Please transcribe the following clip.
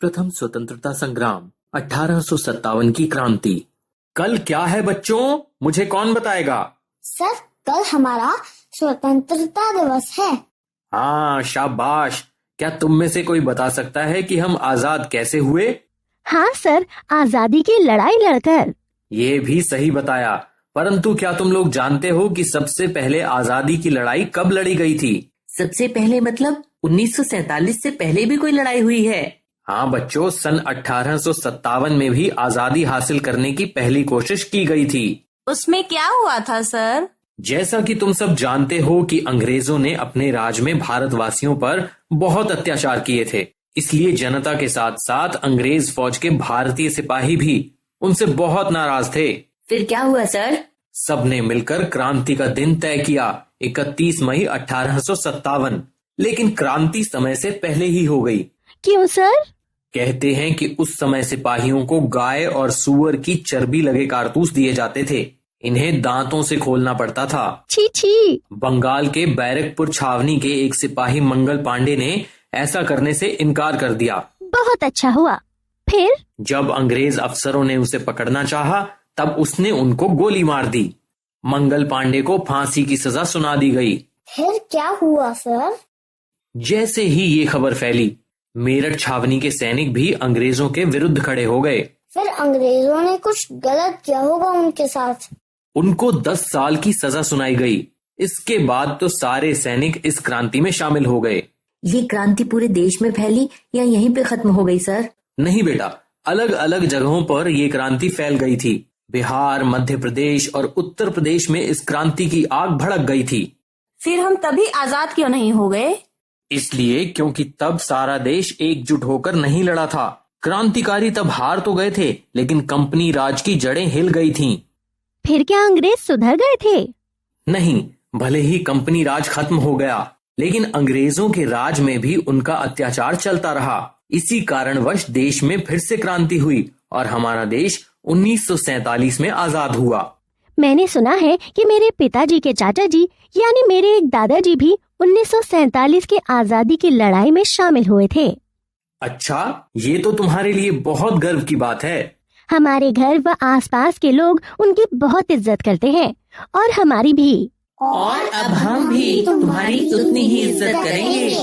प्रथम स्वतंत्रता संग्राम 1857 की क्रांति। कल क्या है बच्चों, मुझे कौन बताएगा? सर, कल हमारा स्वतंत्रता दिवस है। हाँ, शाबाश। क्या तुम में से कोई बता सकता है कि हम आजाद कैसे हुए? हाँ सर, आजादी की लड़ाई लड़कर। ये भी सही बताया, परंतु क्या तुम लोग जानते हो कि सबसे पहले आजादी की लड़ाई कब लड़ी गई थी? सबसे पहले मतलब 1947 से पहले भी कोई लड़ाई हुई है? हाँ बच्चों, सन 1857 में भी आजादी हासिल करने की पहली कोशिश की गई थी। उसमें क्या हुआ था सर? जैसा कि तुम सब जानते हो कि अंग्रेजों ने अपने राज में भारतवासियों पर बहुत अत्याचार किए थे, इसलिए जनता के साथ साथ अंग्रेज फौज के भारतीय सिपाही भी उनसे बहुत नाराज थे। फिर क्या हुआ सर? सबने मिलकर क्रांति का दिन तय किया, 31 मई 1857। लेकिन क्रांति समय से पहले ही हो गई। क्यों सर? कहते हैं कि उस समय सिपाहियों को गाय और सूअर की चर्बी लगे कारतूस दिए जाते थे। इन्हें दांतों से खोलना पड़ता था। छी छी। बंगाल के बैरकपुर छावनी के एक सिपाही मंगल पांडे ने ऐसा करने से इनकार कर दिया। बहुत अच्छा हुआ। फिर? जब अंग्रेज अफसरों ने उसे पकड़ना चाहा, तब उसने उनको गोली मार दी। मंगल पांडे को फांसी की सजा सुना दी गई। फिर क्या हुआ सर? जैसे ही ये खबर फैली, मेरठ छावनी के सैनिक भी अंग्रेजों के विरुद्ध खड़े हो गए। फिर अंग्रेजों ने कुछ गलत किया होगा उनके साथ। उनको 10 साल की सजा सुनाई गई। इसके बाद तो सारे सैनिक इस क्रांति में शामिल हो गए। ये क्रांति पूरे देश में फैली या यहीं पे खत्म हो गई सर? नहीं बेटा, अलग अलग जगहों पर ये क्रांति फैल गई थी। बिहार, मध्य प्रदेश और उत्तर प्रदेश में इस क्रांति की आग भड़क गई थी। फिर हम तभी आजाद क्यों नहीं हो गए? इसलिए क्योंकि तब सारा देश एकजुट होकर नहीं लड़ा था। क्रांतिकारी तब हार तो गए थे, लेकिन कंपनी राज की जड़ें हिल गई थीं। फिर क्या अंग्रेज सुधर गए थे? नहीं, भले ही कंपनी राज खत्म हो गया, लेकिन अंग्रेजों के राज में भी उनका अत्याचार चलता रहा। इसी कारणवश देश में फिर से क्रांति हुई और हमारा देश 1947 में आजाद हुआ। मैंने सुना है कि मेरे पिताजी के चाचा जी यानी मेरे एक दादाजी भी 1947 के आजादी की लड़ाई में शामिल हुए थे। अच्छा, ये तो तुम्हारे लिए बहुत गर्व की बात है। हमारे घर व आसपास के लोग उनकी बहुत इज्जत करते हैं और हमारी भी। और अब हम भी तुम्हारी उतनी ही इज्जत करेंगे।